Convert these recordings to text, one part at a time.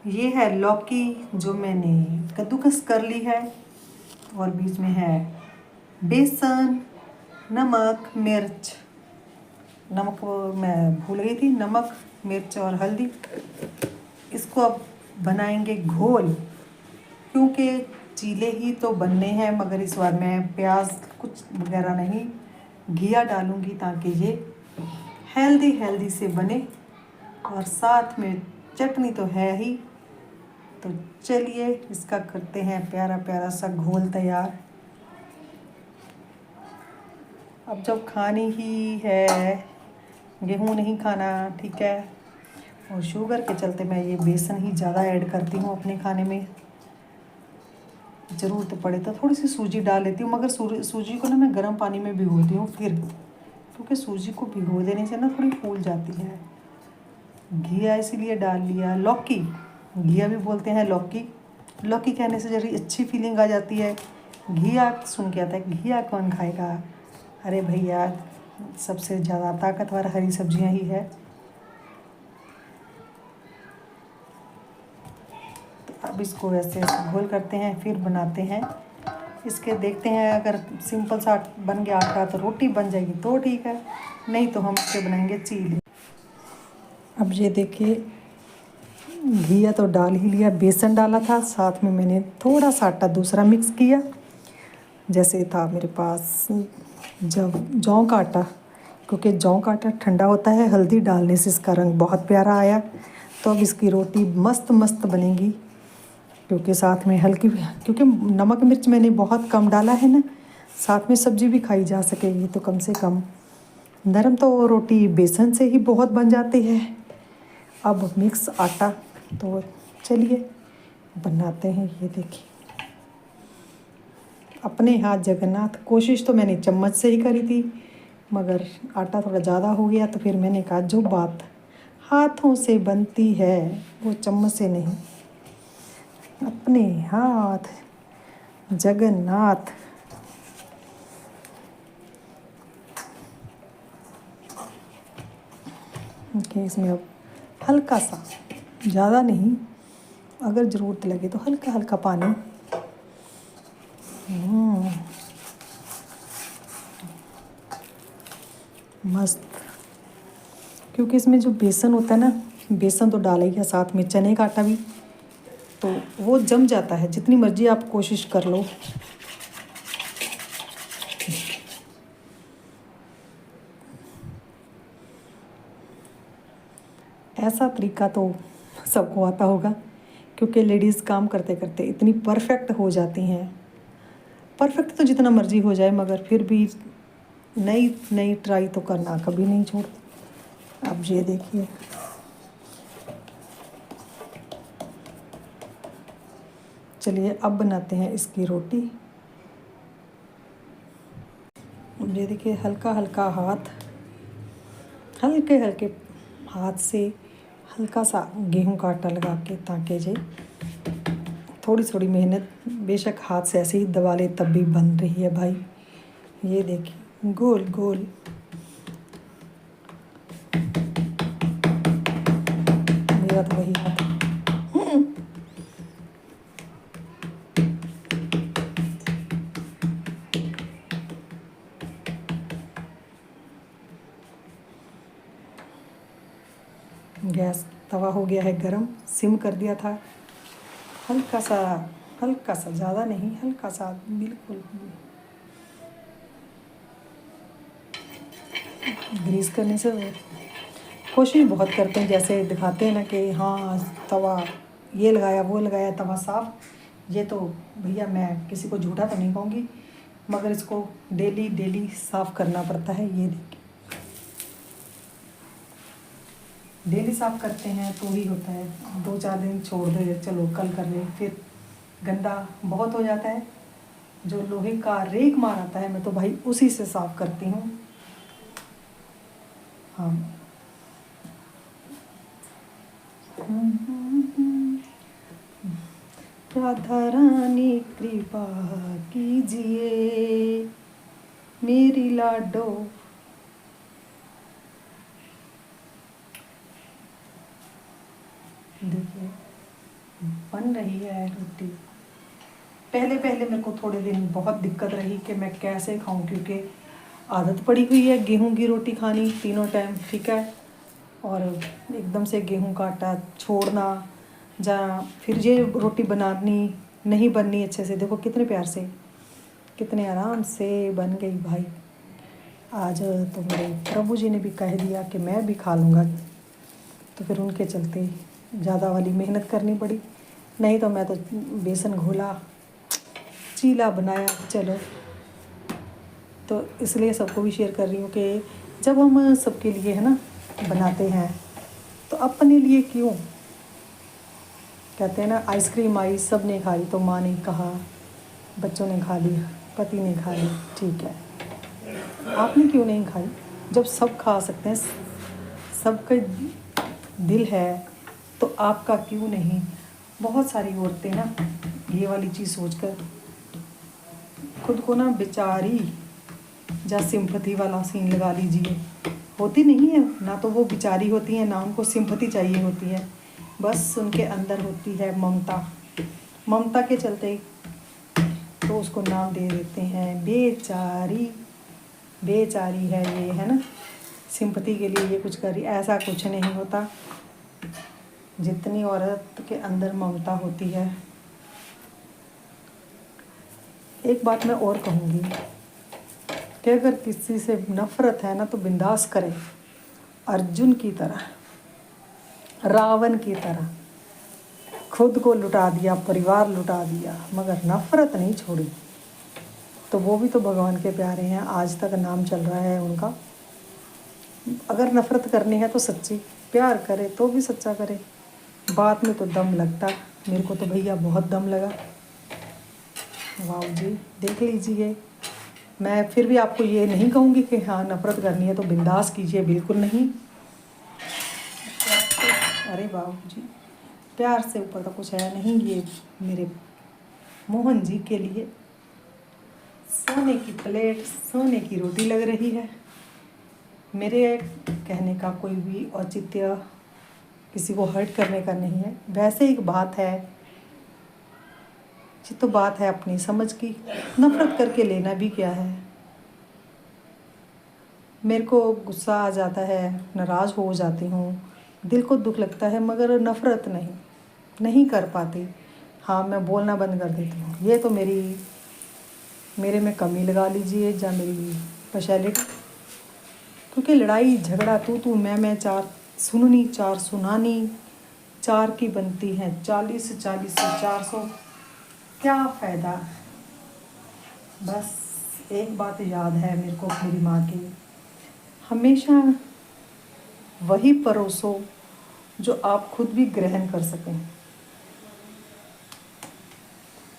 ये है लौकी जो मैंने कद्दूकस कर ली है, और बीच में है बेसन, नमक, मिर्च। नमक मैं भूल गई थी, नमक, मिर्च और हल्दी। इसको अब बनाएंगे घोल, क्योंकि चीले ही तो बनने हैं, मगर इस बार मैं प्याज कुछ वगैरह नहीं, घिया डालूंगी ताकि ये हेल्दी से बने, और साथ में चटनी तो है ही। तो चलिए इसका करते हैं प्यारा प्यारा सा घोल तैयार। अब जब खानी ही है, गेहूँ नहीं खाना, ठीक है, और शुगर के चलते मैं ये बेसन ही ज़्यादा ऐड करती हूँ अपने खाने में। ज़रूरत पड़े तो थोड़ी सी सूजी डाल लेती हूँ, मगर सूजी को ना मैं गर्म पानी में भिगोती हूँ फिर, क्योंकि सूजी को भिगो देने से ना थोड़ी फूल जाती है। घिया इसीलिए डाल लिया। लौकी, घिया भी बोलते हैं लौकी। लौकी कहने से जरी अच्छी फीलिंग आ जाती है। घिया सुन के आता है घिया कौन खाएगा। अरे भैया, सबसे ज़्यादा ताकतवर हरी सब्जियां ही है। तो अब इसको ऐसे घोल करते हैं, फिर बनाते हैं इसके। देखते हैं अगर सिंपल सा बन गया आटा तो रोटी बन जाएगी तो ठीक है, नहीं तो हम इसके बनाएंगे चीले। अब ये देखिए, घिया तो डाल ही लिया, बेसन डाला था, साथ में मैंने थोड़ा सा आटा दूसरा मिक्स किया, जैसे था मेरे पास जब जौ का आटा, क्योंकि जौ का आटा ठंडा होता है। हल्दी डालने से इसका रंग बहुत प्यारा आया। तो अब इसकी रोटी मस्त मस्त बनेगी, क्योंकि साथ में हल्की, क्योंकि नमक मिर्च मैंने बहुत कम डाला है ना, साथ में सब्जी भी खाई जा सकेगी, तो कम से कम नरम तो रोटी बेसन से ही बहुत बन जाती है। अब मिक्स आटा, तो चलिए बनाते हैं। ये देखिए, अपने हाथ जगन्नाथ। कोशिश तो मैंने चम्मच से ही करी थी, मगर आटा थोड़ा ज़्यादा हो गया, तो फिर मैंने कहा जो बात हाथों से बनती है वो चम्मच से नहीं। अपने हाथ जगन्नाथ। ओके, इसमें अब हल्का सा, ज़्यादा नहीं, अगर ज़रूरत लगे तो हल्का हल्का पानी। मस्त, क्योंकि इसमें जो बेसन होता है ना, बेसन तो डाला ही है, साथ में चने का आटा भी, तो वो जम जाता है, जितनी मर्जी आप कोशिश कर लो। ऐसा तरीका तो सबको आता होगा, क्योंकि लेडीज़ काम करते करते इतनी परफेक्ट हो जाती हैं। परफेक्ट तो जितना मर्जी हो जाए, मगर फिर भी नई नई ट्राई तो करना कभी नहीं छोड़। अब ये देखिए, चलिए अब बनाते हैं इसकी रोटी। अब ये देखिए, हल्का हल्का हाथ, हल्के हल्के हाथ से हल्का सा गेहूं का आटा लगा के, ताकि जे थोड़ी थोड़ी मेहनत, बेशक हाथ से ऐसे ही दबा ले तब भी बन रही है भाई। ये देखिए, गोल गोल। मेरा तो वही हाथ है। गैस तवा हो गया है गरम, सिम कर दिया था। हल्का सा, ज़्यादा नहीं, हल्का सा, बिल्कुल ग्रीस करने से। कोशिश बहुत करते हैं, जैसे दिखाते हैं ना कि हाँ तवा ये लगाया वो लगाया, तवा साफ। ये तो भैया मैं किसी को झूठा तो नहीं कहूँगी, मगर इसको डेली डेली साफ़ करना पड़ता है। ये देखिए, डेली साफ़ करते हैं तो ही होता है, 2-4 दिन छोड़ दे, चलो कल कर ले, फिर गंदा बहुत हो जाता है। जो लोहे का रेक मार आता है, मैं तो भाई उसी से साफ़ करती हूँ। हाँ, राधा रानी कृपा कीजिए मेरी लाडो। देखिए, बन रही है रोटी। पहले पहले मेरे को थोड़े दिन बहुत दिक्कत रही कि मैं कैसे खाऊं, क्योंकि आदत पड़ी हुई है गेहूं की रोटी खानी तीनों टाइम, ठीक है। और एकदम से गेहूं का आटा छोड़ना, जहाँ फिर ये रोटी बनानी नहीं बननी अच्छे से। देखो कितने प्यार से, कितने आराम से बन गई भाई। आज तो मेरे प्रभु जी ने भी कह दिया कि मैं भी खा लूँगा, तो फिर उनके चलते ज़्यादा वाली मेहनत करनी पड़ी। नहीं तो मैं तो बेसन घोला, चीला बनाया, चलो। तो इसलिए सबको भी शेयर कर रही हूँ कि जब हम सबके लिए है ना बनाते हैं, तो अपने लिए क्यों। कहते हैं ना, आइसक्रीम आई सब ने खाई, तो माँ ने कहा बच्चों ने खा ली, पति ने खा ली, ठीक है, आपने क्यों नहीं खाई। जब सब खा सकते हैं, सबका दिल है, तो आपका क्यों नहीं। बहुत सारी औरतें ना ये वाली चीज़ सोचकर खुद को ना बेचारी या सिंपथी वाला सीन लगा लीजिए। होती नहीं है ना, तो वो बेचारी होती है ना, उनको सिंपथी चाहिए होती है। बस उनके अंदर होती है ममता, ममता के चलते तो उसको नाम दे देते हैं बेचारी। बेचारी है ये, है ना, सिंपथी के लिए ये कुछ करी। ऐसा कुछ नहीं होता। जितनी औरत के अंदर ममता होती है। एक बात मैं और कहूँगी कि अगर किसी से नफरत है ना, तो बिंदास करे, अर्जुन की तरह, रावण की तरह। खुद को लुटा दिया, परिवार लुटा दिया, मगर नफरत नहीं छोड़ी। तो वो भी तो भगवान के प्यारे हैं, आज तक नाम चल रहा है उनका। अगर नफरत करनी है तो सच्ची, प्यार करे तो भी सच्चा करे। बात में तो दम लगता, मेरे को तो भैया बहुत दम लगा। वाह जी, देख लीजिए। मैं फिर भी आपको ये नहीं कहूँगी कि हाँ नफरत करनी है तो बिंदास कीजिए, बिल्कुल नहीं। अरे बाबू जी, प्यार से ऊपर तो कुछ है नहीं। ये मेरे मोहन जी के लिए सोने की प्लेट, सोने की रोटी लग रही है। मेरे कहने का कोई भी औचित्य, किसी को हर्ट करने का नहीं है। वैसे एक बात है, ये तो बात है अपनी समझ की। नफरत करके लेना भी क्या है। मेरे को गुस्सा आ जाता है, नाराज़ हो जाती हूँ, दिल को दुख लगता है, मगर नफरत नहीं कर पाती। हाँ, मैं बोलना बंद कर देती हूँ। ये तो मेरे में कमी लगा लीजिए या मेरी स्पेशलिटी। क्योंकि लड़ाई झगड़ा तू मैं, चार सुननी चार सुनानी, चार की बनती है 40 से 400। क्या फ़ायदा। बस एक बात याद है मेरे को मेरी माँ की, हमेशा वही परोसो जो आप खुद भी ग्रहण कर सकें।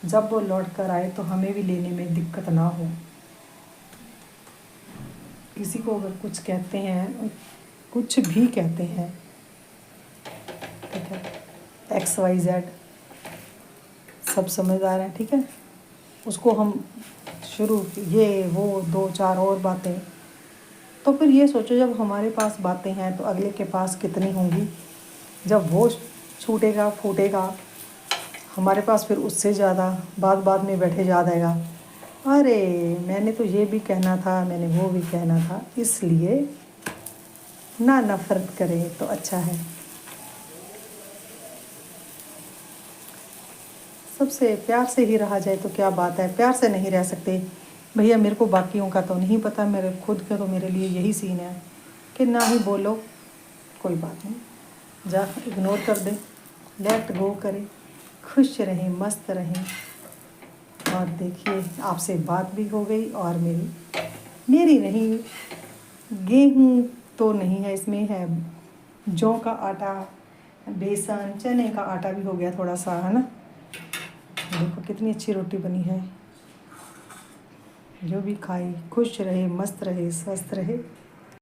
जब वो लौट कर आए तो हमें भी लेने में दिक्कत ना हो। किसी को अगर कुछ कहते हैं, कुछ भी कहते हैं, ठीक है, XYZ, सब समझदार हैं, ठीक है। उसको हम शुरू ये वो 2-4 और बातें, तो फिर ये सोचो जब हमारे पास बातें हैं तो अगले के पास कितनी होंगी। जब वो छूटेगा फूटेगा हमारे पास, फिर उससे ज़्यादा बाद में बैठे याद आएगा, अरे मैंने तो ये भी कहना था, मैंने वो भी कहना था। इसलिए ना नफरत करें तो अच्छा है। सबसे प्यार से ही रहा जाए तो क्या बात है। प्यार से नहीं रह सकते भैया, मेरे को बाकियों का तो नहीं पता, मेरे खुद का तो मेरे लिए यही सीन है कि ना ही बोलो, कोई बात नहीं, जा इग्नोर कर दे, लेट गो करे, खुश रहें, मस्त रहें। और देखिए आपसे बात भी हो गई, और मेरी नहीं, गेहूँ तो नहीं है इसमें, है जौ का आटा, बेसन, चने का आटा भी हो गया थोड़ा सा, है ना। देखो कितनी अच्छी रोटी बनी है। जो भी खाए खुश रहे, मस्त रहे, स्वस्थ रहे।